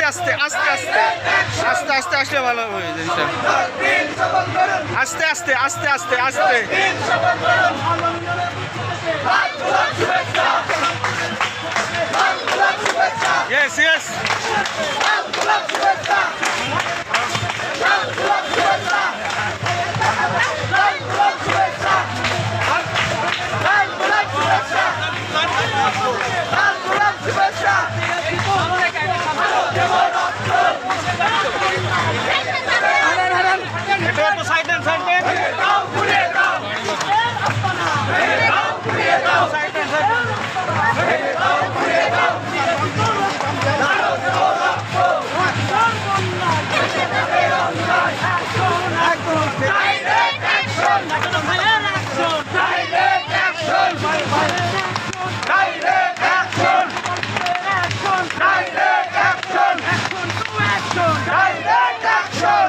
আস্তে আস্তে আস্তে আস্তে আস্তে আসলে ভালো হবে জিনিসটা। আস্তে আস্তে আস্তে আস্তে আস্তে ইয়েস ইয়েস Direct action!